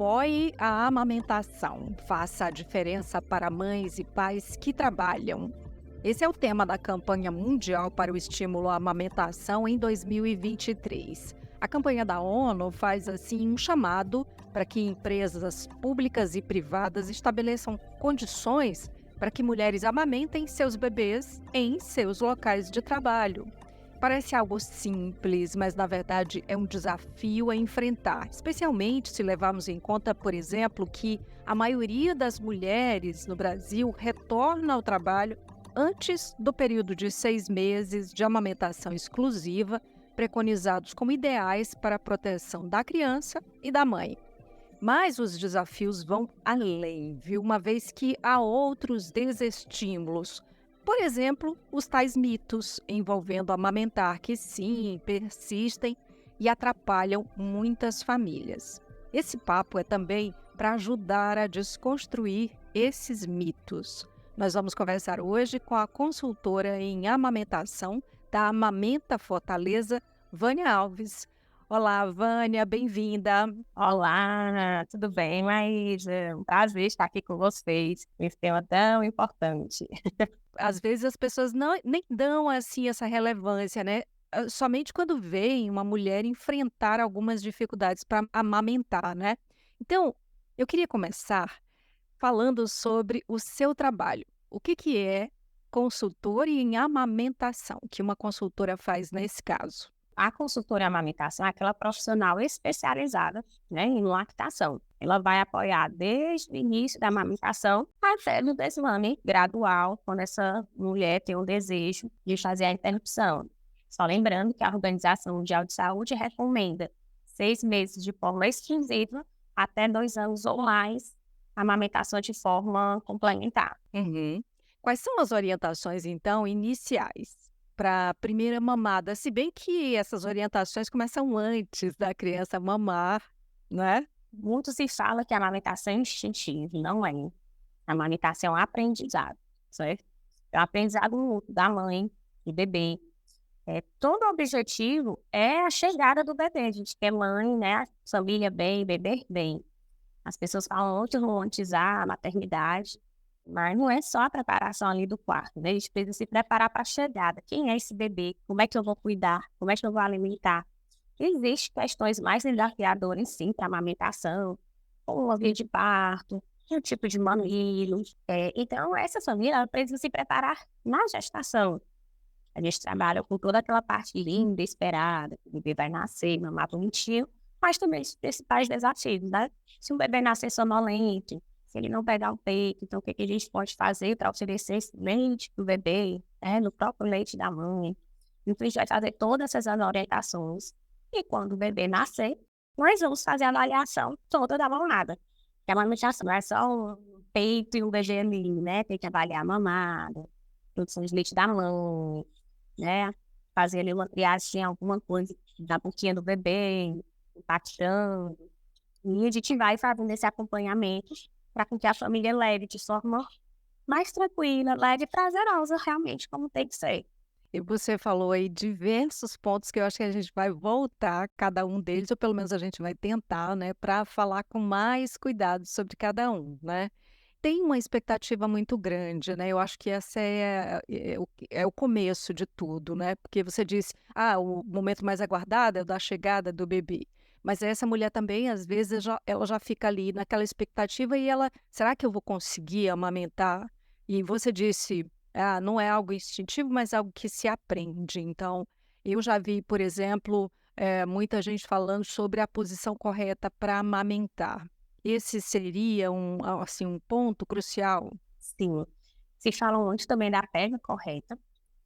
Apoie a amamentação. Faça a diferença para mães e pais que trabalham. Esse é o tema da campanha mundial para o estímulo à amamentação em 2023. A campanha da ONU faz assim um chamado para que empresas públicas e privadas estabeleçam condições para que mulheres amamentem seus bebês em seus locais de trabalho. Parece algo simples, mas na verdade é um desafio a enfrentar, especialmente se levarmos em conta, por exemplo, que a maioria das mulheres no Brasil retorna ao trabalho antes do período de 6 meses de amamentação exclusiva, preconizados como ideais para a proteção da criança e da mãe. Mas os desafios vão além, viu? Uma vez que há outros desestímulos. Por exemplo, os tais mitos envolvendo amamentar, que sim, persistem e atrapalham muitas famílias. Esse papo é também para ajudar a desconstruir esses mitos. Nós vamos conversar hoje com a consultora em amamentação da Amamenta Fortaleza, Vânia Alves. Olá, Vânia, bem-vinda. Olá, tudo bem, Maísa? Um prazer estar aqui com vocês nesse tema tão importante. Às vezes as pessoas nem dão assim essa relevância, né? Somente quando veem uma mulher enfrentar algumas dificuldades para amamentar, né? Então, eu queria começar falando sobre o seu trabalho. O que é consultor em amamentação, que uma consultora faz nesse caso? A consultora em amamentação é aquela profissional especializada, né, em lactação. Ela vai apoiar desde o início da amamentação até no desmame gradual, quando essa mulher tem o desejo de fazer a interrupção. Só lembrando que a Organização Mundial de Saúde recomenda 6 meses de forma exclusiva até 2 anos ou mais a amamentação de forma complementar. Uhum. Quais são as orientações, então, iniciais para a primeira mamada? Se bem que essas orientações começam antes da criança mamar, né? Muito se fala que a amamentação é instintiva, não é. A amamentação é um aprendizado, certo? É um aprendizado mútuo da mãe, do bebê. Todo o objetivo é a chegada do bebê. A gente quer mãe, né? Família bem, bebê bem. As pessoas falam muito de romantizar a maternidade, mas não é só a preparação ali do quarto, né? A gente precisa se preparar para a chegada. Quem é esse bebê? Como é que eu vou cuidar? Como é que eu vou alimentar? Existem questões mais desafiadoras, sim, para a amamentação, como a via de parto, o tipo de mamilo. Então, essa família ela precisa se preparar na gestação. A gente trabalha com toda aquela parte linda, esperada, que o bebê vai nascer, mamar bonitinho, mas também os principais desafios, né? Se o bebê nascer sonolento, se ele não pegar o peito, então o que a gente pode fazer para oferecer esse leite para o bebê, né? No próprio leite da mãe. Então, a gente vai fazer todas essas orientações. E quando o bebê nascer, nós vamos fazer a avaliação toda da mamada. Porque a amamentação não é só um peito e um bebê ali, né? Tem que avaliar a mamada, produção de leite da mãe, né? Fazer ali uma triagem, alguma coisa da boquinha do bebê, impactando. E a gente vai fazendo esse acompanhamento para que a família leve de forma mais tranquila, leve e prazerosa, realmente, como tem que ser. E você falou aí diversos pontos que eu acho que a gente vai voltar cada um deles, ou pelo menos a gente vai tentar, né, para falar com mais cuidado sobre cada um, né? Tem uma expectativa muito grande, né? Eu acho que essa é o começo de tudo, né? Porque você disse, o momento mais aguardado é o da chegada do bebê. Mas essa mulher também, às vezes, ela já fica ali naquela expectativa e ela, será que eu vou conseguir amamentar? E você disse, não é algo instintivo, mas algo que se aprende. Então, eu já vi, por exemplo, muita gente falando sobre a posição correta para amamentar. Esse seria assim, um ponto crucial? Sim, se fala muito também da perna correta,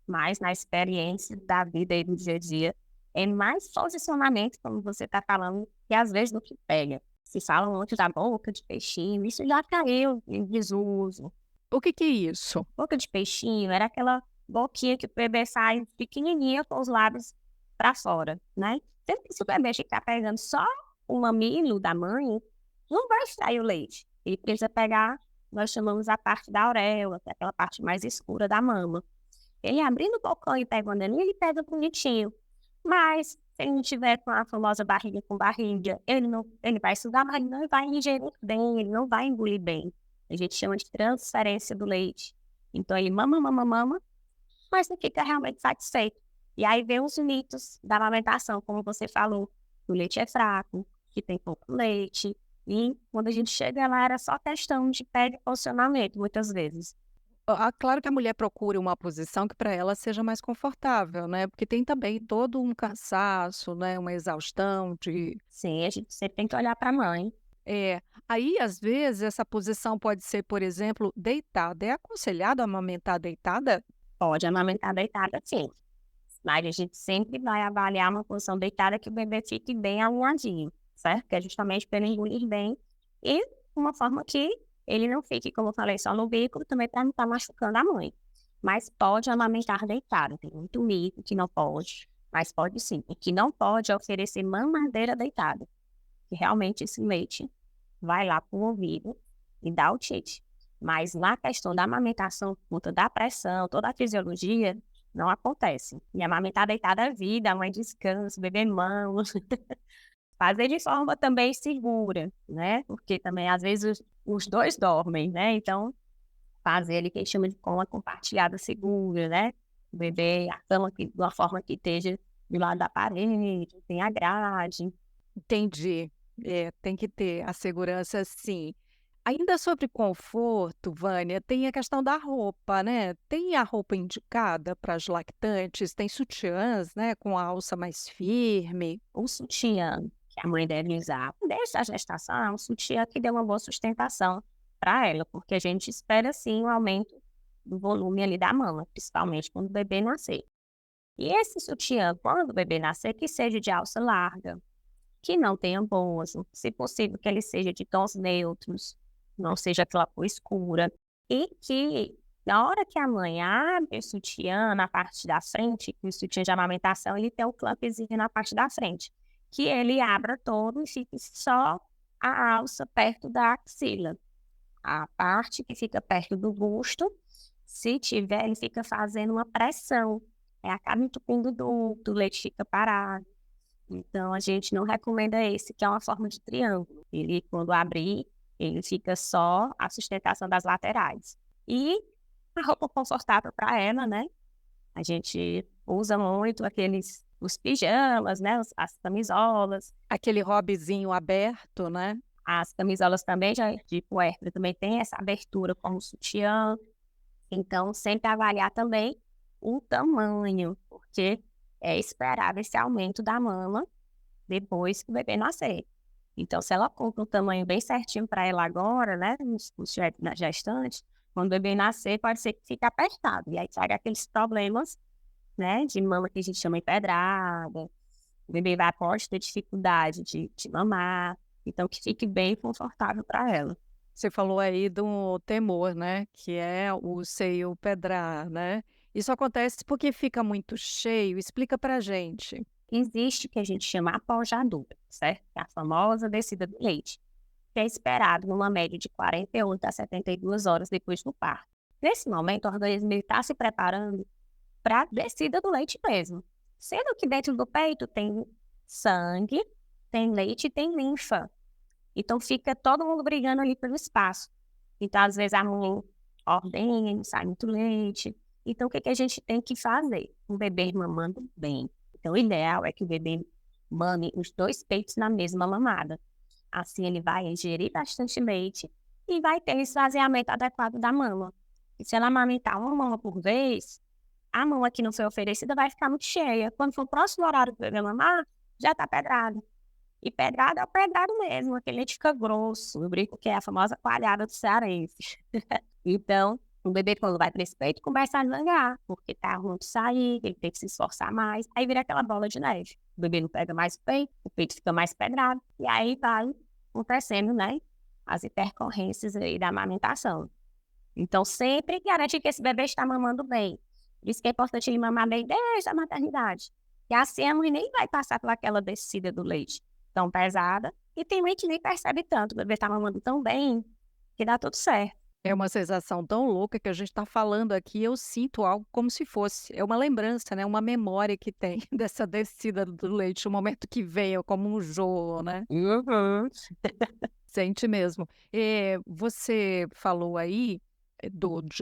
mas na experiência da vida e do dia a dia, é mais posicionamento, como você está falando, que às vezes do que pega. Se fala muito da boca de peixinho, isso já caiu em desuso. O que que é isso? Boca de peixinho era aquela boquinha que o bebê sai pequenininha com os lábios para fora, né? Sendo que se o bebê ficar pegando só o mamilo da mãe, não vai extrair o leite. Ele precisa pegar, nós chamamos a parte da auréola, que é aquela parte mais escura da mama. Ele abrindo o bocão e pegando ali, ele pega bonitinho. Mas Se ele não tiver com a famosa barriga com barriga, ele vai sugar, mas ele não vai ingerir bem, ele não vai engolir bem. A gente chama de transferência do leite. Então, ele mama, mama, mama, mas não fica realmente satisfeito. E aí vem os mitos da amamentação, como você falou, que o leite é fraco, que tem pouco leite. E quando a gente chega lá, era só questão de pé de posicionamento, muitas vezes. Claro que a mulher procura uma posição que para ela seja mais confortável, né, porque tem também todo um cansaço, né, uma exaustão de Sim, a gente sempre tem que olhar para a mãe. é, aí às vezes essa posição pode ser, por exemplo, deitada. É aconselhado amamentar deitada? Pode amamentar deitada, sim. Mas a gente sempre vai avaliar uma posição deitada que o bebê fique bem alinhadinho, certo? Que é justamente para ele engolir bem e uma forma que ele não fique, como eu falei, só no bico, também para não estar machucando a mãe. Mas pode amamentar deitado. Tem muito mito que não pode, mas pode sim. O que não pode é oferecer mamadeira deitada, que realmente esse leite vai lá para o ouvido e dá o tite. Mas na questão da amamentação, por conta da pressão, toda a fisiologia, não acontece. E amamentar deitada é vida, a mãe descansa, o bebê mama. Fazer de forma também segura, né? Porque também, às vezes, os dois dormem, né? Então, fazer ali que a gente chama de cama compartilhada segura, né? O bebê, a cama de uma forma que esteja do lado da parede, tem a grade. Entendi. É, tem que ter a segurança sim. Ainda sobre conforto, Vânia, tem a questão da roupa, né? Tem a roupa indicada para as lactantes? Tem sutiãs, né, com a alça mais firme? O sutiã que a mãe deve usar desde a gestação é um sutiã que dê uma boa sustentação para ela, porque a gente espera sim um aumento do volume ali da mama, principalmente quando o bebê nascer. E esse sutiã, quando o bebê nascer, que seja de alça larga, que não tenha bozo, se possível que ele seja de tons neutros, não seja aquela cor escura, e que na hora que a mãe abre o sutiã na parte da frente, que o sutiã de amamentação ele tem um clampzinho na parte da frente, que ele abra todo e fique só a alça perto da axila. A parte que fica perto do busto, se tiver, ele fica fazendo uma pressão. Acaba entupindo o leite fica parado. Então, a gente não recomenda esse, que é uma forma de triângulo. Ele, quando abrir, ele fica só a sustentação das laterais. E a roupa confortável para ela, né? A gente usa muito os pijamas, né? As camisolas. Aquele hobbyzinho aberto, né? As camisolas também, já de puérpera, também tem essa abertura como sutiã. Então, sempre avaliar também o tamanho, porque é esperado esse aumento da mama depois que o bebê nascer. Então, se ela compra um tamanho bem certinho para ela agora, né, na gestante, quando o bebê nascer, pode ser que fique apertado. E aí traga aqueles problemas, né, de mama que a gente chama empedrada. O bebê pode ter dificuldade de mamar. Então, que fique bem confortável para ela. Você falou aí do temor, né, que é o seio pedrar, né? Isso acontece porque fica muito cheio? Explica pra gente. Existe o que a gente chama apojadura, certo? Que é a famosa descida do leite, que é esperado numa média de 48 a 72 horas depois do parto. Nesse momento, o organismo está se preparando para a descida do leite mesmo. Sendo que dentro do peito tem sangue, tem leite e tem linfa. Então, fica todo mundo brigando ali pelo espaço. Então, às vezes, a mãe ordena, sai muito leite. Então, o que a gente tem que fazer? Um bebê mamando bem. Então, o ideal é que o bebê mame os dois peitos na mesma mamada. Assim, ele vai ingerir bastante leite e vai ter esvaziamento adequado da mama. E se ela amamentar uma mama por vez, a mama que não foi oferecida vai ficar muito cheia. Quando for o próximo horário do bebê mamar, já está pedrado. E pedrado é o pedrado mesmo, aquele leite fica grosso. Eu brinco que é a famosa coalhada do cearense. Então, o bebê, quando vai para esse peito, começa a zangar, porque tá ruim de sair, ele tem que se esforçar mais. Aí vira aquela bola de neve. O bebê não pega mais o peito fica mais pedrado. E aí vai acontecendo, né, as intercorrências aí da amamentação. Então, sempre garantir que esse bebê está mamando bem. Por isso que é importante ele mamar bem desde a maternidade. E assim a mãe nem vai passar por aquela descida do leite tão pesada. E tem mãe que nem percebe tanto. O bebê está mamando tão bem que dá tudo certo. É uma sensação tão louca que a gente está falando aqui, eu sinto algo como se fosse é uma lembrança, né, uma memória que tem dessa descida do leite, o momento que veio como um jorro, né, Uhum. sente mesmo. Você falou aí,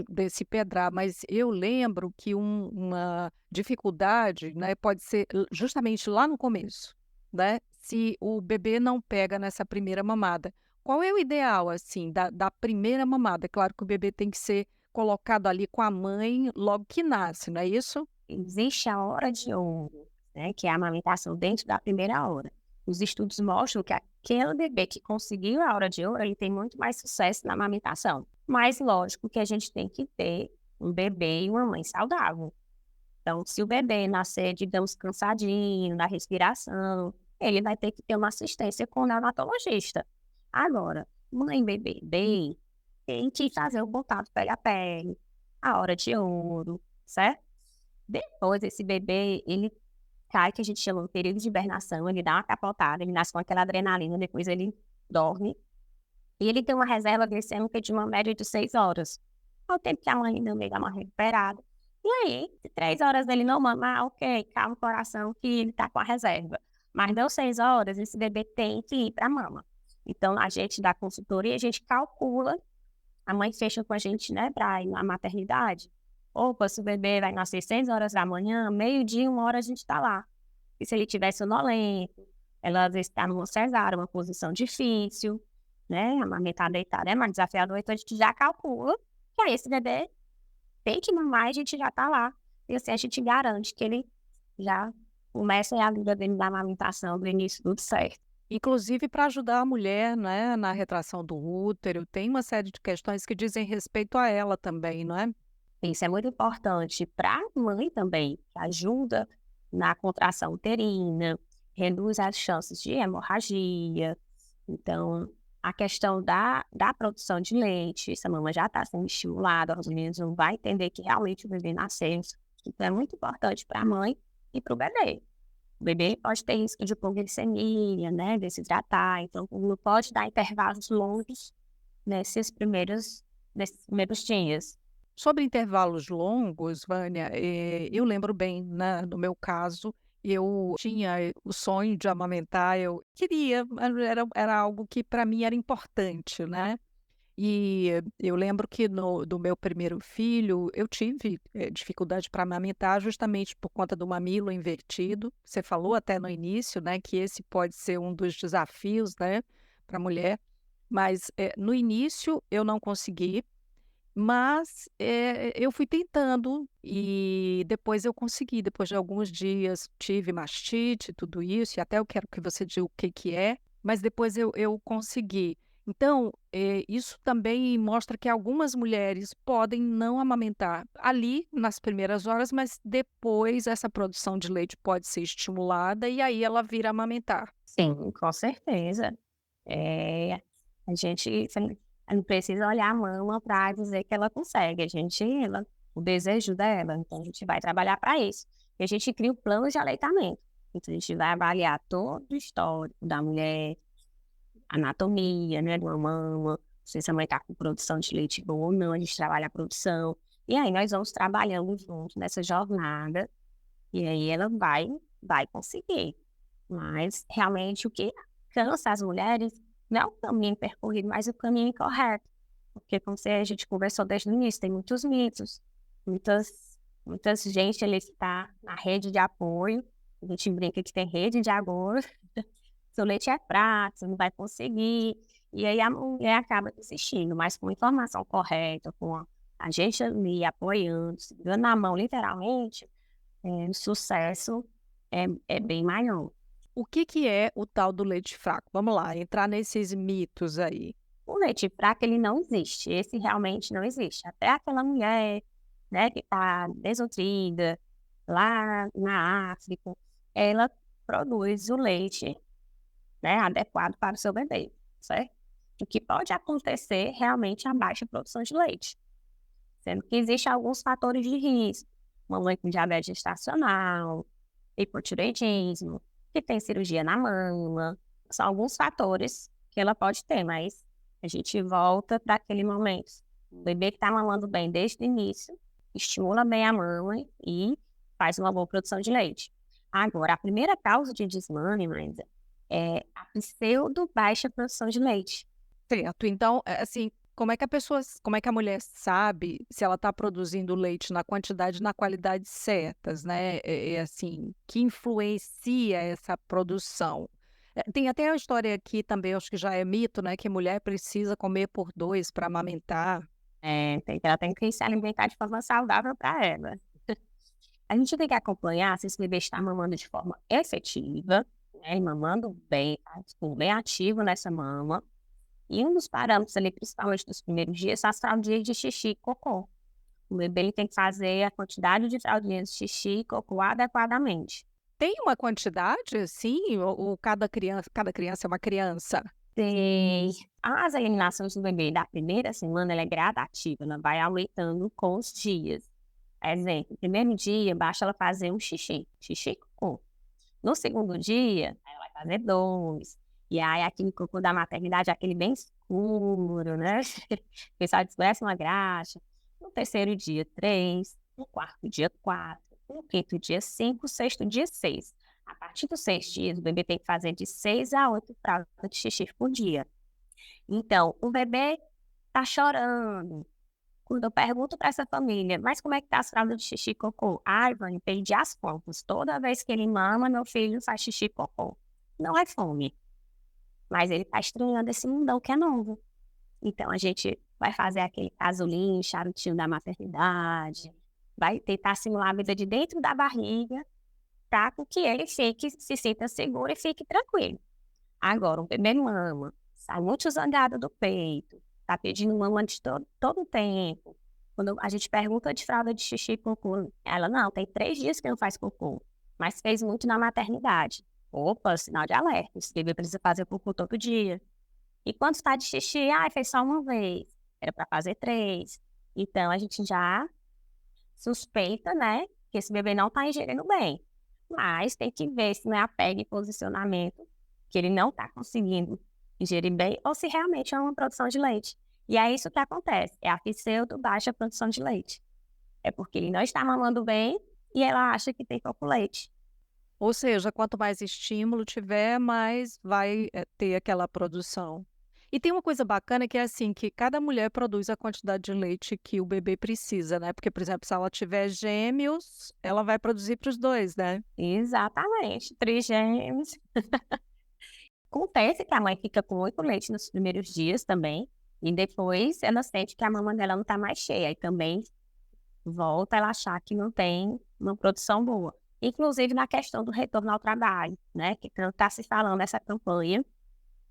desse pedrar, mas eu lembro que uma dificuldade, né, pode ser justamente lá no começo, né, se o bebê não pega nessa primeira mamada. Qual é o ideal, assim, da primeira mamada? É claro que o bebê tem que ser colocado ali com a mãe logo que nasce, não é isso? Existe a hora de ouro, né, que é a amamentação dentro da primeira hora. Os estudos mostram que aquele bebê que conseguiu a hora de ouro, ele tem muito mais sucesso na amamentação. Mas lógico que a gente tem que ter um bebê e uma mãe saudável. Então, se o bebê nascer, digamos, cansadinho da respiração, ele vai ter que ter uma assistência com o neonatologista. Agora, mãe e bebê bem, tem que fazer o contato pele a pele, a hora de ouro, certo? Depois, esse bebê, ele cai, que a gente chama de período de hibernação, ele dá uma capotada, ele nasce com aquela adrenalina, depois ele dorme. E ele tem uma reserva glicêmica de uma média de 6 horas. Ao tempo que a mãe ainda vai dar uma recuperada. E aí, se 3 horas ele não mama, ok, calma o coração que ele tá com a reserva. Mas deu 6 horas, esse bebê tem que ir para mama. Então, a gente dá consultoria, a gente calcula, a mãe fecha com a gente, né, para ir na maternidade. Opa, se o bebê vai nascer 6 horas da manhã, meio-dia, 1 hora a gente está lá. E se ele tiver sonolento, ela às vezes está numa cesárea, uma posição difícil, né? Amamentar deitada é mais desafiador, então a gente já calcula que aí esse bebê tem que mamar e a gente já está lá. E assim a gente garante que ele já começa a vida dele da amamentação, do início, tudo certo. Inclusive para ajudar a mulher, né, na retração do útero, tem uma série de questões que dizem respeito a ela também, não é? Isso é muito importante para a mãe também, que ajuda na contração uterina, reduz as chances de hemorragia. Então, a questão da produção de leite, essa mama já está sendo estimulada, os meninos não vai entender que realmente o bebê nasceu. Então, é muito importante para a mãe e para o bebê. O bebê pode ter risco de hipoglicemia, né, desidratar, então não pode dar intervalos longos nesses primeiros dias. Sobre intervalos longos, Vânia, eu lembro bem, né, no meu caso, eu tinha o sonho de amamentar, eu queria, era algo que para mim era importante, né? E eu lembro que do meu primeiro filho, eu tive dificuldade para amamentar justamente por conta do mamilo invertido. Você falou até no início, né, que esse pode ser um dos desafios, né, para a mulher. Mas no início eu não consegui, mas eu fui tentando e depois eu consegui. Depois de alguns dias tive mastite, tudo isso, e até eu quero que você diga o que que é, mas depois eu consegui. Então, isso também mostra que algumas mulheres podem não amamentar ali nas primeiras horas, mas depois essa produção de leite pode ser estimulada e aí ela vira amamentar. Sim, com certeza. A gente não precisa olhar a mama para dizer que ela consegue, o desejo dela, então a gente vai trabalhar para isso. E a gente cria o plano de aleitamento. Então a gente vai avaliar todo o histórico da mulher, anatomia, né, de uma mama, se essa mãe está com produção de leite boa ou não, a gente trabalha a produção. E aí nós vamos trabalhando junto nessa jornada, e aí ela vai conseguir. Mas realmente o que cansa as mulheres não é o caminho percorrido, mas o caminho incorreto. Porque como a gente conversou desde o início, tem muitos mitos, muitas gente ali que está na rede de apoio, a gente brinca que tem rede de agora, seu leite é fraco, você não vai conseguir. E aí a mulher acaba desistindo, mas com informação correta, com a gente ali apoiando, segurando na mão literalmente, o sucesso é bem maior. O que que é o tal do leite fraco? Vamos lá, entrar nesses mitos aí. O leite fraco, ele não existe, esse realmente não existe. Até aquela mulher, né, que está desnutrida, lá na África, ela produz o leite, né, adequado para o seu bebê, certo? O que pode acontecer realmente é a baixa produção de leite, sendo que existem alguns fatores de risco. Uma mãe com diabetes gestacional, hipotireoidismo, que tem cirurgia na mama, são alguns fatores que ela pode ter, mas a gente volta para aquele momento O bebê que está mamando bem desde o início, estimula bem a mama e faz uma boa produção de leite. Agora, a primeira causa de desmame, Maísa, é a pseudo baixa produção de leite. Certo. Então, assim, como é que a mulher sabe se ela está produzindo leite na quantidade e na qualidade certas, né? Assim, que influencia essa produção? Tem até a história aqui também, acho que já é mito, né? Que mulher precisa comer por 2 para amamentar. Ela tem que se alimentar de forma saudável para ela. A gente tem que acompanhar se esse bebê está mamando de forma efetiva, né, e mamando bem, tá, tipo, bem ativo nessa mama. E um dos parâmetros ali, principalmente dos primeiros dias, são as fraldinhas de xixi e cocô. O bebê ele tem que fazer a quantidade de fraldinhas de xixi e cocô adequadamente. Tem uma quantidade, assim, ou cada criança é uma criança? Tem as eliminações do bebê da primeira semana, ela é gradativa, ela vai aumentando com os dias. Exemplo, primeiro dia, basta ela fazer um xixi e cocô. No segundo dia, ela vai fazer 2. E aí, aquele cocô da maternidade, aquele bem escuro, né? O pessoal diz, parece uma graxa. No terceiro dia, 3. No quarto dia, 4. No quinto dia, 5. Sexto dia, 6. A partir dos 6 dias, o bebê tem que fazer de 6 a 8 fraldas de xixi por dia. Então, o bebê tá chorando. Quando eu pergunto para essa família, mas como é que tá as fraldas de xixi e cocô? Ai, Vânia, perdi as contas. Toda vez que ele mama, meu filho faz xixi e cocô. Não é fome, mas ele tá estranhando esse mundão que é novo. Então, a gente vai fazer aquele casulinho, charutinho da maternidade, vai tentar simular a vida de dentro da barriga, para que ele se sinta seguro e fique tranquilo. Agora, o bebê mama, sai muito zangado do peito, tá pedindo mama de todo o tempo. Quando a gente pergunta de fralda de xixi e cocô, ela, não, tem 3 dias que não faz cocô, mas fez muito na maternidade. Opa, sinal de alerta, esse bebê precisa fazer cocô todo dia. E quando está de xixi, fez só uma vez, era para fazer 3. Então, a gente já suspeita, né, que esse bebê não está ingerindo bem. Mas tem que ver se não é a pega e posicionamento, que ele não está conseguindo ingerir bem, ou se realmente é uma produção de leite. E é isso que acontece, é a pseudo baixa produção de leite. É porque ele não está mamando bem e ela acha que tem pouco leite. Ou seja, quanto mais estímulo tiver, mais vai, ter aquela produção. E tem uma coisa bacana que é assim, que cada mulher produz a quantidade de leite que o bebê precisa, né, porque, por exemplo, se ela tiver gêmeos, ela vai produzir para os 2, né. Exatamente, trigêmeos. Acontece que a mãe fica com muito leite nos primeiros dias também, e depois ela sente que a mama dela não está mais cheia, e também volta ela achar que não tem uma produção boa. Inclusive na questão do retorno ao trabalho, né? Que tanto está se falando nessa campanha,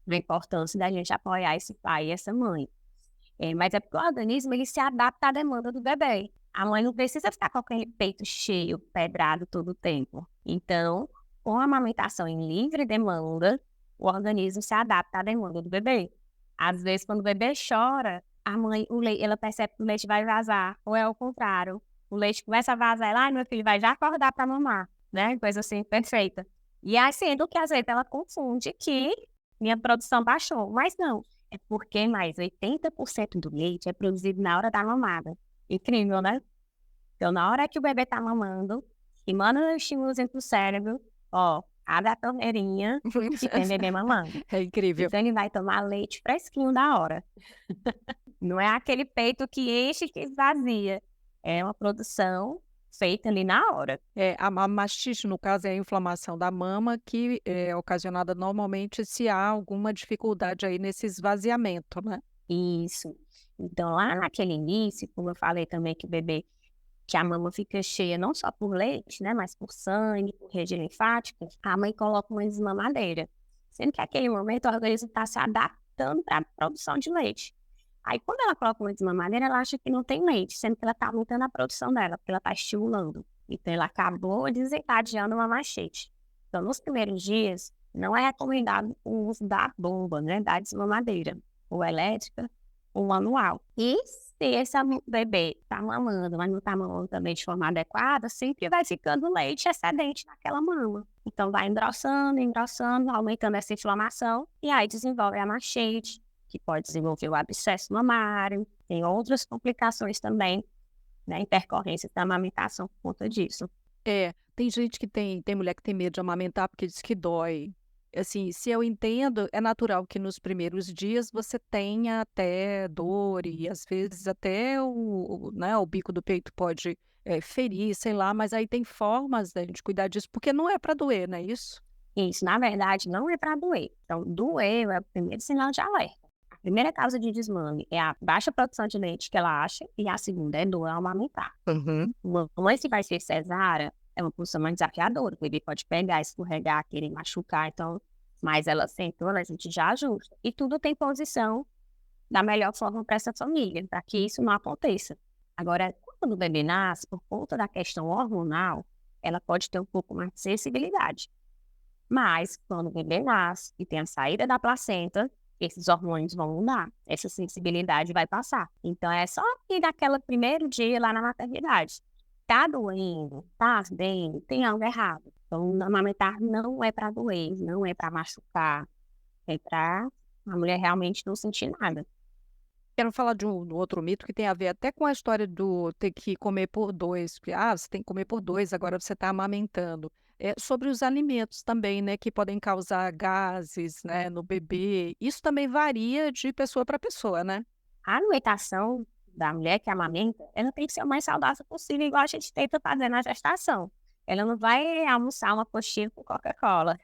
da importância da gente apoiar esse pai e essa mãe. Mas é porque o organismo ele se adapta à demanda do bebê. A mãe não precisa ficar com aquele peito cheio, pedrado todo o tempo. Então, com a amamentação em livre demanda, o organismo se adapta à demanda do bebê. Às vezes, quando o bebê chora, a mãe, ela percebe que o leite vai vazar, ou é o contrário. O leite começa a vazar, ela, meu filho vai já acordar para mamar, né? Coisa assim, perfeita. E aí, sendo que às vezes ela confunde que minha produção baixou, mas não. É porque mais 80% do leite é produzido na hora da mamada. Incrível, né? Então, na hora que o bebê tá mamando, e manda o estímulozinho pro cérebro, ó, abre a torneirinha e tem bebê mamando. É incrível. Então, ele vai tomar leite fresquinho da hora. Não é aquele peito que enche e que esvazia. É uma produção feita ali na hora. A mastite, no caso, é a inflamação da mama que é ocasionada normalmente se há alguma dificuldade aí nesse esvaziamento, né. Isso. Então, lá naquele início, como eu falei também que o bebê, que a mama fica cheia não só por leite, né, mas por sangue, por rede linfática, a mãe coloca uma desmamadeira. Sendo que naquele momento o organismo está se adaptando para a produção de leite. Aí, quando ela coloca uma desmamadeira, ela acha que não tem leite, sendo que ela está aumentando a produção dela, porque ela está estimulando. Então, ela acabou desencadeando uma mastite. Então, nos primeiros dias, não é recomendado o uso da bomba, né, da desmamadeira, ou elétrica, ou manual. E se esse bebê está mamando, mas não está mamando também de forma adequada, sempre vai ficando leite excedente naquela mama. Então, vai engrossando, aumentando essa inflamação, e aí desenvolve a mastite, que pode desenvolver o abscesso mamário, tem outras complicações também, né, intercorrências da amamentação por conta disso. Tem gente que tem mulher que tem medo de amamentar porque diz que dói. Assim, se eu entendo, é natural que nos primeiros dias você tenha até dor e às vezes até né, o bico do peito pode, ferir, sei lá, mas aí tem formas da gente cuidar disso, porque não é para doer, não é isso? Isso, na verdade, não é para doer. Então, doer é o primeiro sinal de alerta. A primeira causa de desmame é a baixa produção de leite que ela acha, e a segunda é dor ao amamentar. Uhum. Uma mãe que vai ser cesárea é uma posição mais desafiadora, o bebê pode pegar, escorregar, querer machucar, então, mas ela sentou, a gente já ajusta. E tudo tem posição da melhor forma para essa família, para que isso não aconteça. Agora, quando o bebê nasce, por conta da questão hormonal, ela pode ter um pouco mais de sensibilidade. Mas, quando o bebê nasce e tem a saída da placenta, esses hormônios vão mudar, essa sensibilidade vai passar. Então, é só que naquele primeiro dia lá na maternidade, tá doendo, tá ardendo, tem algo errado. Então, amamentar não é para doer, não é para machucar, é para a mulher realmente não sentir nada. Quero falar de um outro mito que tem a ver até com a história do ter que comer por 2, porque, você tem que comer por 2, agora você está amamentando. É sobre os alimentos também, né, que podem causar gases, né, no bebê. Isso também varia de pessoa para pessoa, né? A alimentação da mulher que amamenta, ela tem que ser o mais saudável possível, igual a gente tenta fazer na gestação. Ela não vai almoçar uma coxinha com Coca-Cola,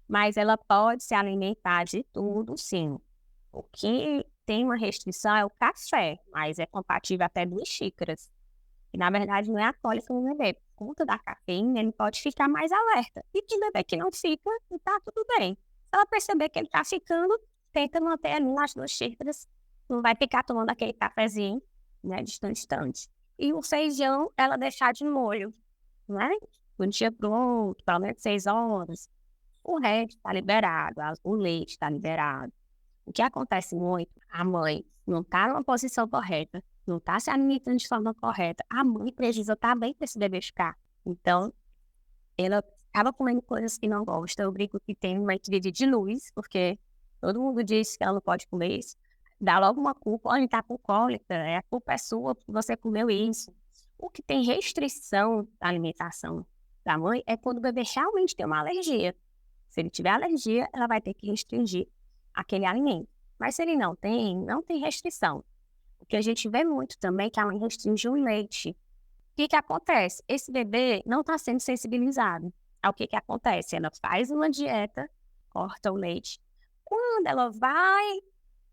mas ela pode se alimentar de tudo, sim. O que tem uma restrição é o café, mas é compatível até 2 xícaras. E, na verdade, não é alcoólico no bebê. Por conta da cafeína, ele pode ficar mais alerta. E tem bebê que não fica, e tá tudo bem. Se ela perceber que ele tá ficando, tenta manter ali nas 2 xícaras. Não vai ficar tomando aquele cafezinho, né, distante. E o feijão, ela deixar de molho, né? Do dia pro outro, pelo menos 6 horas. O resto está liberado, o leite está liberado. O que acontece muito, a mãe não está numa posição correta, não está se alimentando de forma correta, a mãe precisa estar bem para esse bebê ficar. Então, ela acaba comendo coisas que não gosta. Eu brinco que tem uma equilíbrio de luz, porque todo mundo diz que ela não pode comer isso. Dá logo uma culpa, olha, está com cólica, a culpa é sua porque você comeu isso. O que tem restrição da alimentação da mãe é quando o bebê realmente tem uma alergia. Se ele tiver alergia, ela vai ter que restringir aquele alimento. Mas se ele não tem restrição. O que a gente vê muito também é que a mãe restringe o leite. O que acontece? Esse bebê não está sendo sensibilizado. Ao que acontece? Ela faz uma dieta, corta o leite. Quando ela vai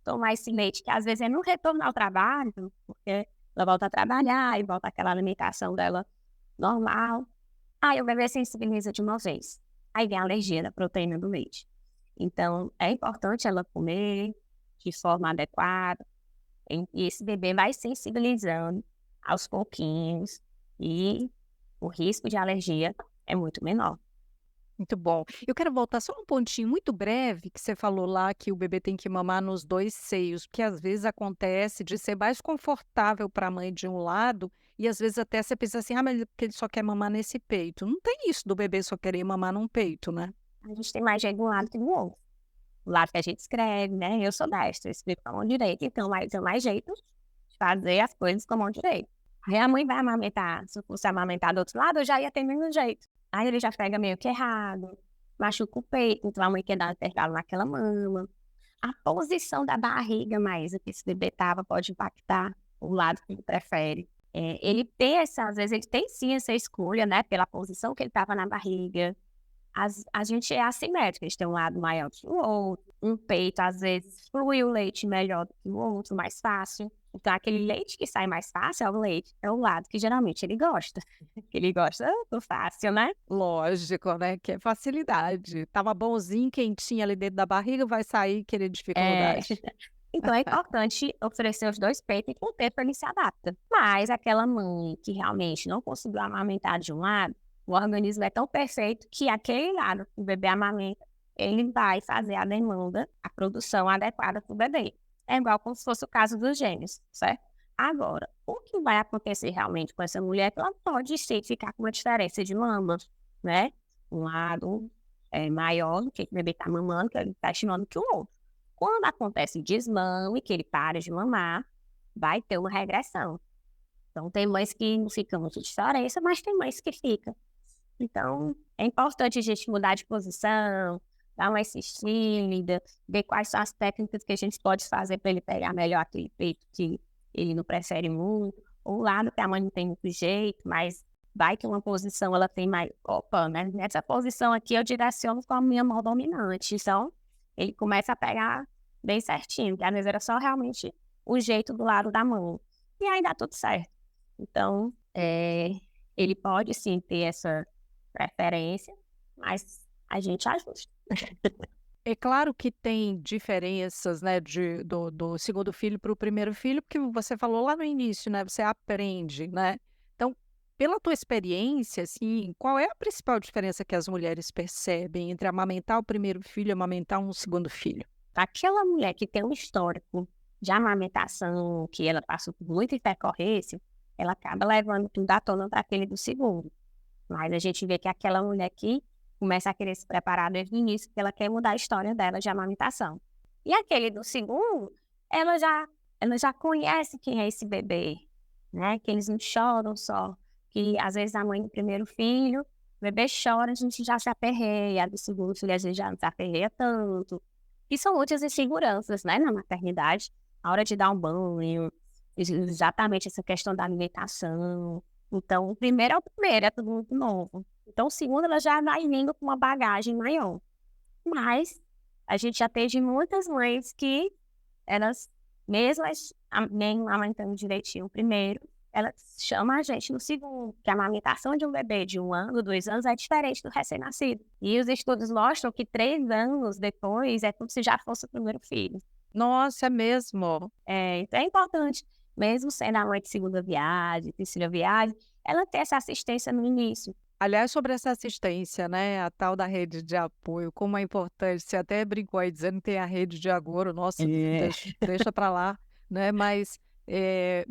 tomar esse leite, que às vezes é no retorno ao trabalho, porque ela volta a trabalhar e volta aquela alimentação dela normal, aí o bebê sensibiliza de uma vez. Aí vem a alergia da proteína do leite. Então, é importante ela comer de forma adequada. E esse bebê vai sensibilizando aos pouquinhos. E o risco de alergia é muito menor. Muito bom. Eu quero voltar só um pontinho muito breve que você falou lá que o bebê tem que mamar nos 2 seios, porque às vezes acontece de ser mais confortável para a mãe de um lado e às vezes até você pensa assim: mas é porque ele só quer mamar nesse peito. Não tem isso do bebê só querer mamar num peito, né? A gente tem mais jeito de um lado que do outro. O lado que a gente escreve, né? Eu sou destra, eu escrevo com a mão direita, então tem mais jeito de fazer as coisas com a mão direita. Aí a mãe vai amamentar. Se eu fosse amamentar do outro lado, eu já ia ter menos jeito. Aí ele já pega meio que errado, machuca o peito, então a mãe quer dar intervalo naquela mama. A posição da barriga mais que esse bebê tava pode impactar o lado que ele prefere. Ele tem às vezes ele tem sim essa escolha, né, pela posição que ele estava na barriga. A gente é assimétrico, a gente tem um lado maior que o outro, um peito às vezes flui o leite melhor do que o outro, mais fácil. Então aquele leite que sai mais fácil é o lado que geralmente ele gosta. Que ele gosta do fácil, né? Lógico, né? Que é facilidade. Tava bonzinho, quentinho ali dentro da barriga, vai sair querer É. dificuldade. Então é importante oferecer os 2 peitos e com o tempo ele se adapta. Mas aquela mãe que realmente não conseguiu amamentar de um lado, o organismo é tão perfeito que aquele lado que o bebê amamenta, ele vai fazer a demanda, a produção adequada para o bebê. É igual como se fosse o caso dos gêmeos, certo? Agora, o que vai acontecer realmente com essa mulher é que ela pode sim ficar com uma diferença de mama, né? Um lado é maior do que o bebê está mamando, que ele está estimando que o outro. Quando acontece desmame, que ele para de mamar, vai ter uma regressão. Então, tem mães que não ficam muito diferença, mas tem mães que ficam. Então, é importante a gente mudar de posição, dar uma assistida, ver quais são as técnicas que a gente pode fazer para ele pegar melhor aquele peito que ele não prefere muito, ou o lado que a mãe não tem muito jeito, mas vai que uma posição ela tem mais... Opa, né? Nessa posição aqui eu direciono com a minha mão dominante. Então, ele começa a pegar bem certinho, que às vezes era só realmente o jeito do lado da mão. E aí dá tudo certo. Então, ele pode sim ter essa preferência, mas a gente ajusta. É claro que tem diferenças, né, do segundo filho para o primeiro filho, porque você falou lá no início, né, você aprende, né? Então, pela tua experiência, assim, qual é a principal diferença que as mulheres percebem entre amamentar o primeiro filho e amamentar um segundo filho? Aquela mulher que tem um histórico de amamentação, que ela passou por muita intercorrência, ela acaba levando tudo à tona para aquele do segundo. Mas a gente vê que aquela mulher que começa a querer se preparar desde o início, porque ela quer mudar a história dela de amamentação. E aquele do segundo, ela já conhece quem é esse bebê, né? Que eles não choram só. Que às vezes a mãe do primeiro filho, o bebê chora, a gente já se aperreia. A do segundo filho, às vezes já não se aperreia tanto. E são muitas inseguranças, né, na maternidade. A hora de dar um banho, exatamente essa questão da alimentação. Então, o primeiro é o primeiro, é tudo muito novo. Então, o segundo, ela já vai vindo com uma bagagem maior. Mas, a gente já teve muitas mães que elas, mesmo nem amamentando direitinho o primeiro, elas chamam a gente no segundo, que a amamentação de um bebê de 1 ano, 2 anos, é diferente do recém-nascido. E os estudos mostram que 3 anos depois é como se já fosse o primeiro filho. Nossa, é mesmo? Então é importante, mesmo sendo a mãe de segunda viagem, terceira viagem, ela ter essa assistência no início. Aliás, sobre essa assistência, né, a tal da rede de apoio, como é importante, você até brincou aí dizendo que tem a rede de agouro, nossa, deixa para lá, né, mas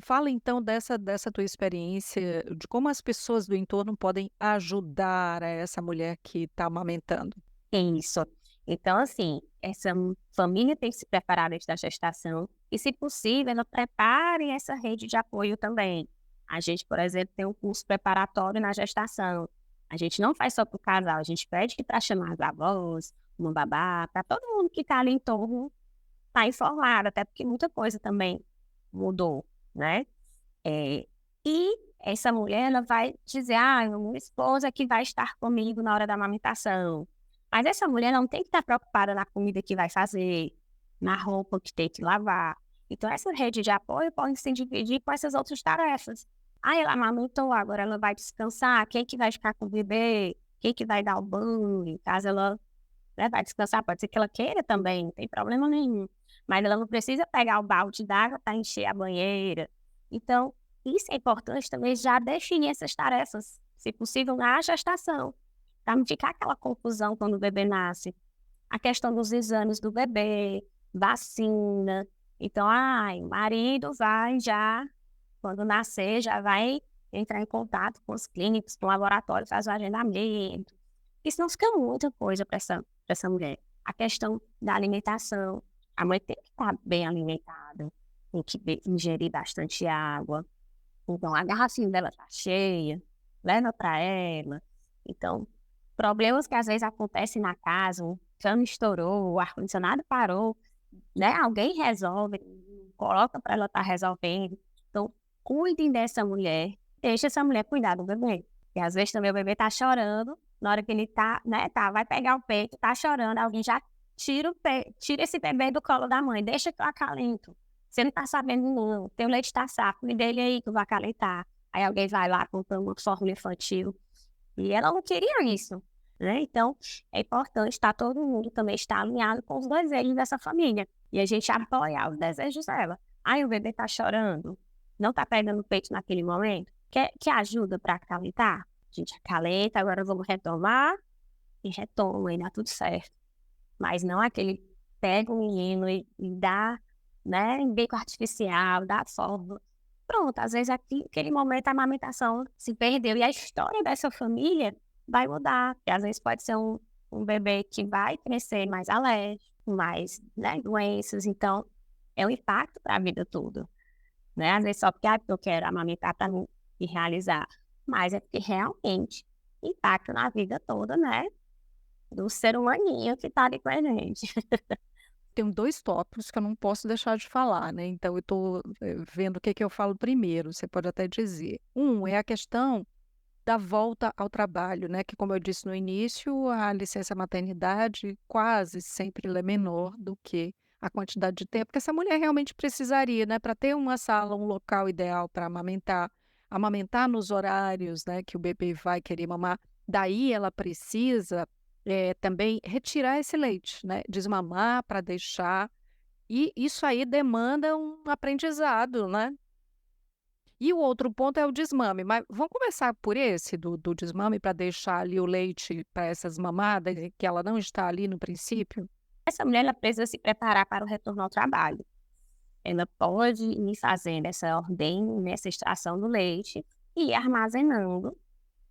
fala então dessa tua experiência, de como as pessoas do entorno podem ajudar essa mulher que está amamentando. Isso. Então, assim, essa família tem que se preparar antes da gestação e, se possível, ela prepare essa rede de apoio também. A gente, por exemplo, tem um curso preparatório na gestação. A gente não faz só para o casal, a gente pede para chamar as avós, uma babá, para todo mundo que está ali em torno estar informado, até porque muita coisa também mudou, né? E essa mulher, ela vai dizer, minha esposa é que vai estar comigo na hora da amamentação. Mas essa mulher não tem que estar preocupada na comida que vai fazer, na roupa que tem que lavar. Então, essa rede de apoio pode se dividir com essas outras tarefas. Ela amamentou, agora ela vai descansar. Quem que vai ficar com o bebê? Quem que vai dar o banho? Caso ela, né, vai descansar, pode ser que ela queira também, não tem problema nenhum. Mas ela não precisa pegar o balde d'água para encher a banheira. Então, isso é importante também, já definir essas tarefas, se possível, na gestação, para não ficar aquela confusão quando o bebê nasce. A questão dos exames do bebê, vacina. Então, o marido vai já, quando nascer, já vai entrar em contato com os clínicos, com o laboratório, faz o agendamento. Isso não fica muita coisa para essa mulher. A questão da alimentação. A mãe tem que estar bem alimentada, tem que ingerir bastante água. Então, a garrafinha dela tá cheia, leva para ela. Então, problemas que às vezes acontecem na casa, o cano estourou, o ar-condicionado parou, né? Alguém resolve, coloca para ela estar resolvendo. Então, cuidem dessa mulher, deixa essa mulher cuidar do bebê. E às vezes também o bebê tá chorando, na hora que ele tá, né, vai pegar o peito, tá chorando, alguém já tira esse bebê do colo da mãe, deixa que eu acalento. Você não tá sabendo não, tem o leite tá saco, me dê ele aí que eu vou acalentar. Aí alguém vai lá comprando uma fórmula infantil. E ela não queria isso, né? Então, é importante todo mundo também estar alinhado com os desejos dessa família. E a gente apoiar os desejos dela. O bebê tá chorando, não tá pegando o peito naquele momento. Quer ajuda para acalentar? A gente acalenta, agora vamos retomar. E retoma, e dá tudo certo. Mas não aquele pega o menino e dá, né, em bico artificial, dá fórmula. Pronto, às vezes aquele momento a amamentação se perdeu e a história dessa família vai mudar. Porque às vezes pode ser um bebê que vai crescer mais alérgico, mais, né, doenças. Então, é um impacto para a vida toda. né? Às vezes só porque eu quero amamentar para mim e realizar, mas é porque realmente impacta na vida toda, né? Do ser humaninho que tá ali com a gente. Tenho 2 tópicos que eu não posso deixar de falar, né, então eu estou, vendo o que que eu falo primeiro, você pode até dizer. Um é a questão da volta ao trabalho, né, que como eu disse no início, a licença maternidade quase sempre ela é menor do que a quantidade de tempo que essa mulher realmente precisaria, né, para ter uma sala, um local ideal para amamentar, amamentar nos horários, né, que o bebê vai querer mamar. Daí ela precisa, também retirar esse leite, né, desmamar para deixar, e isso aí demanda um aprendizado, né. E o outro ponto é o desmame, mas vamos começar por esse do desmame para deixar ali o leite para essas mamadas, e que ela não está ali no princípio? Essa mulher ela precisa se preparar para o retorno ao trabalho. Ela pode ir fazendo essa ordem, nessa extração do leite e ir armazenando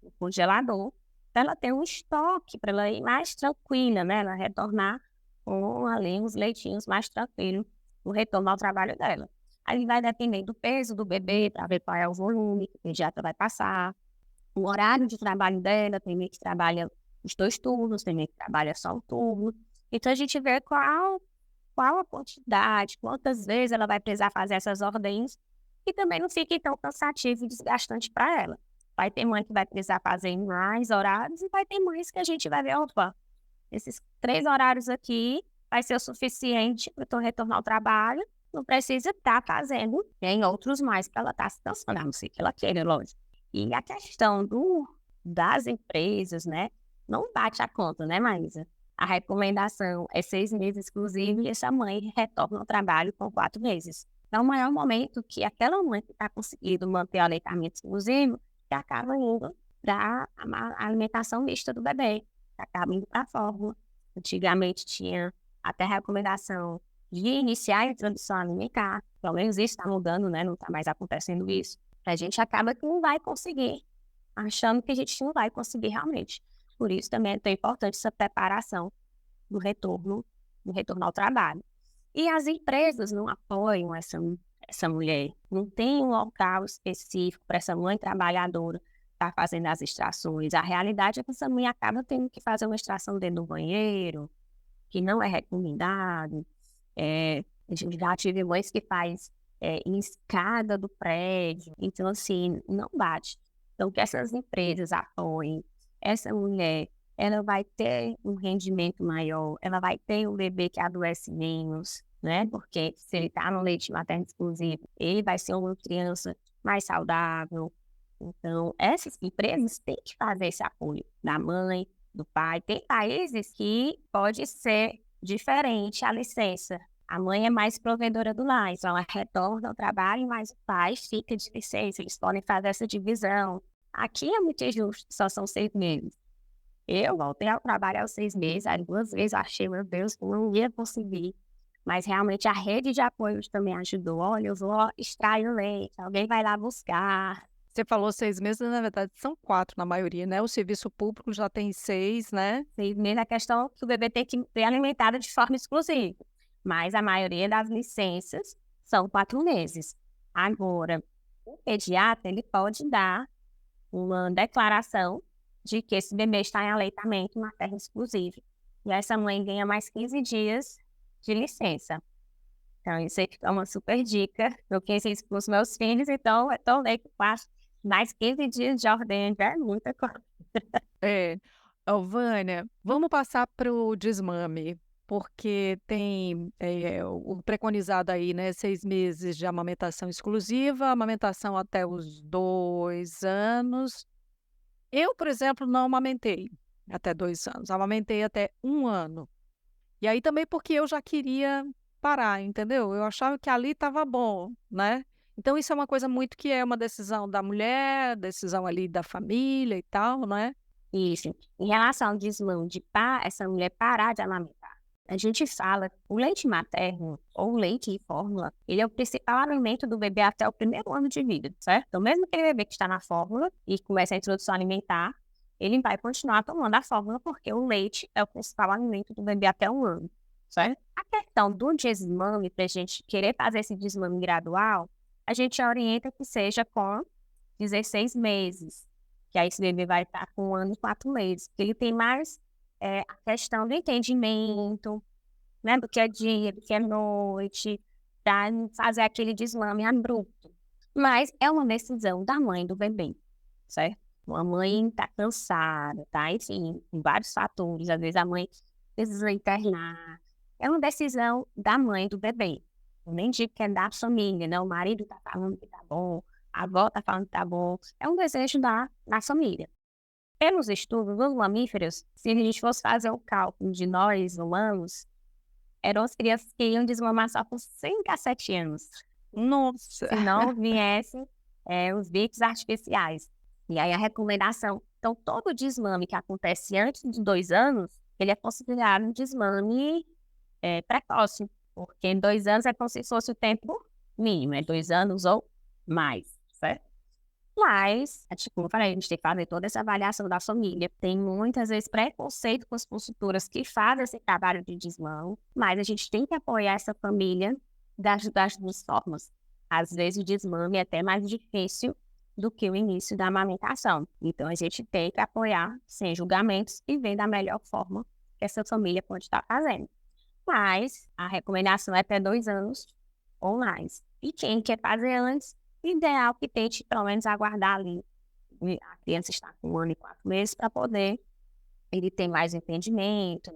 no congelador, para ela ter um estoque, para ela ir mais tranquila, né? Ela retornar com ali uns leitinhos mais tranquilos no retorno ao trabalho dela. Aí vai depender do peso do bebê, para ver qual é o volume que o pediatra vai passar, o horário de trabalho dela, tem meio que trabalha os 2 turnos, tem meio que trabalha só um turno. Então a gente vê qual a quantidade, quantas vezes ela vai precisar fazer essas ordens, e também não fique tão cansativo e desgastante para ela. Vai ter mãe que vai precisar fazer em mais horários e vai ter mães que a gente vai ver, opa, esses 3 horários aqui vai ser o suficiente para eu retornar ao trabalho, não precisa estar fazendo em outros mais para ela estar se cansando, a não ser que ela queira, lógico. E a questão das empresas, né, não bate a conta, né, Maísa? A recomendação é 6 meses exclusivo e essa mãe retorna ao trabalho com 4 meses. Então, o maior momento que aquela mãe que está conseguindo manter o aleitamento exclusivo, que acaba indo para a alimentação mista do bebê, que acaba indo para a fórmula. Antigamente tinha até recomendação de iniciar a introdução alimentar, pelo menos isso está mudando, né? Não está mais acontecendo isso. A gente acaba que não vai conseguir, achando que a gente não vai conseguir realmente. Por isso também é tão importante essa preparação do retorno ao trabalho. E as empresas não apoiam essa mulher. Não tem um local específico para essa mãe trabalhadora estar fazendo as extrações. A realidade é que essa mãe acaba tendo que fazer uma extração dentro do banheiro, que não é recomendado. A gente já tive mães que faz em escada do prédio. Então, assim, não bate. Então, que essas empresas apoiem essa mulher, ela vai ter um rendimento maior, ela vai ter um bebê que adoece menos, né? Porque se ele está no leite materno exclusivo, ele vai ser uma criança mais saudável. Então, essas empresas têm que fazer esse apoio da mãe, do pai. Tem países que pode ser diferente a licença. A mãe é mais provedora do lar, então ela retorna ao trabalho, mas o pai fica de licença. Eles podem fazer essa divisão. Aqui é muito injusto, só são 6 meses. Eu voltei ao trabalho aos 6 meses, aí 2 vezes eu achei, meu Deus, que eu não ia conseguir. Mas realmente a rede de apoio também ajudou. Olha, eu vou extrair o leite, alguém vai lá buscar. Você falou 6 meses, na verdade são 4 na maioria, né, o serviço público já tem 6, né. 6 meses, a questão é que o bebê tem que ser alimentado de forma exclusiva. Mas a maioria das licenças são 4 meses. Agora, o pediatra, ele pode dar uma declaração de que esse bebê está em aleitamento materno exclusivo. E essa mãe ganha mais 15 dias de licença. Então, isso aí fica uma super dica. Eu quis isso para os meus filhos, então eu tô que faço mais 15 dias de ordem, é muita coisa. É. Ô, Vânia, vamos passar para o desmame, porque tem, o preconizado aí, né, 6 meses de amamentação exclusiva, amamentação até os 2 anos. Eu, por exemplo, não amamentei até 2 anos, amamentei até 1 ano. E aí também porque eu já queria parar, entendeu? Eu achava que ali estava bom, né. Então isso é uma coisa muito que é uma decisão da mulher, decisão ali da família e tal, né. Isso. Em relação ao desmame de essa mulher parar de amamentar, a gente fala, o leite materno ou leite em fórmula, ele é o principal alimento do bebê até o primeiro ano de vida, certo? Então, mesmo aquele bebê que está na fórmula e começa a introdução alimentar, ele vai continuar tomando a fórmula porque o leite é o principal alimento do bebê até 1 ano, certo? A questão do desmame, para a gente querer fazer esse desmame gradual, a gente orienta que seja com 16 meses, que aí esse bebê vai estar com 1 ano e 4 meses, porque ele tem mais a questão do entendimento, né, do que é dia, do que é noite, para não fazer aquele desmame abrupto. Mas é uma decisão da mãe do bebê, certo? A mãe está cansada, tá? Enfim, tem vários fatores. Às vezes a mãe precisa internar. É uma decisão da mãe do bebê. Eu nem digo que é da família, né? O marido está falando que tá bom, a avó está falando que tá bom. É um desejo da família. Pelos estudos dos mamíferos, se a gente fosse fazer o cálculo de nós, humanos, eram as crianças que iam desmamar só com 5 a 7 anos. Nossa! Se não viessem os bicos artificiais. E aí a recomendação. Então, todo desmame que acontece antes de 2 anos, ele é considerado um desmame precoce. Porque 2 anos é como se fosse o tempo mínimo, é 2 anos ou mais, certo? Mas, como eu falei, a gente tem que fazer toda essa avaliação da família. Tem muitas vezes preconceito com as consultoras que fazem esse trabalho de desmame, mas a gente tem que apoiar essa família das duas formas. Às vezes o desmame é até mais difícil do que o início da amamentação. Então a gente tem que apoiar sem julgamentos e ver da melhor forma que essa família pode estar fazendo. Mas a recomendação é até 2 anos ou mais. E quem quer fazer antes, ideal que tente pelo menos aguardar ali. A criança está com 1 ano e 4 meses para poder ele ter mais entendimento,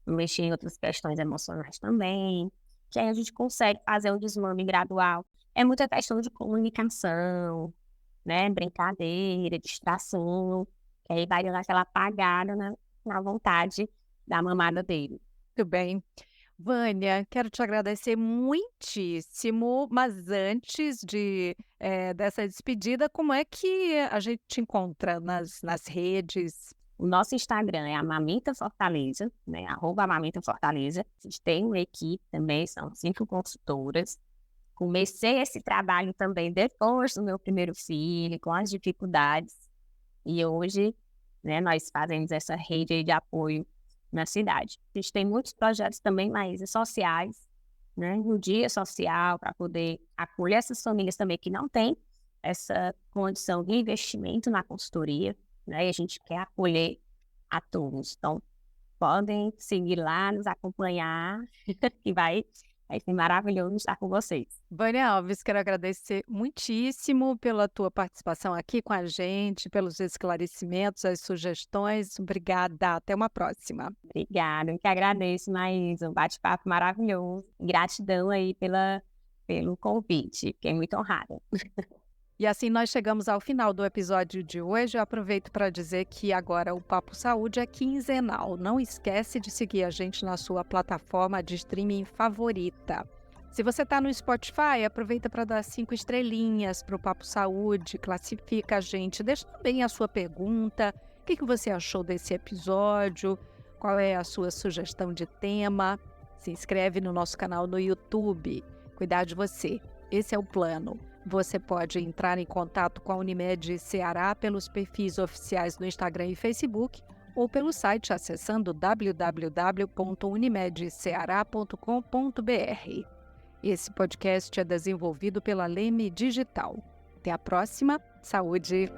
não mexer em outras questões emocionais também. Que aí a gente consegue fazer um desmame gradual. É muita questão de comunicação, né? Brincadeira, distração, que aí vai dando aquela apagada na vontade da mamada dele. Muito bem. Vânia, quero te agradecer muitíssimo, mas antes dessa despedida, como é que a gente te encontra nas redes? O nosso Instagram é Amamenta Fortaleza, né? @Amamenta Fortaleza. A gente tem uma equipe também, são 5 consultoras. Comecei esse trabalho também depois do meu primeiro filho, com as dificuldades. E hoje, né, nós fazemos essa rede de apoio na cidade. A gente tem muitos projetos também mais sociais, né, no dia social, para poder acolher essas famílias também que não têm essa condição de investimento na consultoria, né, e a gente quer acolher a todos. Então, podem seguir lá, nos acompanhar, que vai ser maravilhoso estar com vocês. Vânia Alves, quero agradecer muitíssimo pela tua participação aqui com a gente, pelos esclarecimentos, as sugestões. Obrigada, até uma próxima. Obrigada, eu que agradeço, mais um bate-papo maravilhoso. Gratidão aí pelo convite, fiquei muito honrada. E assim nós chegamos ao final do episódio de hoje. Eu aproveito para dizer que agora o Papo Saúde é quinzenal. Não esquece de seguir a gente na sua plataforma de streaming favorita. Se você está no Spotify, aproveita para dar 5 estrelinhas para o Papo Saúde, classifica a gente, deixa também a sua pergunta, o que você achou desse episódio, qual é a sua sugestão de tema, se inscreve no nosso canal no YouTube, cuidar de você, esse é o plano. Você pode entrar em contato com a Unimed Ceará pelos perfis oficiais no Instagram e Facebook ou pelo site acessando www.unimedceara.com.br. Esse podcast é desenvolvido pela Leme Digital. Até a próxima. Saúde!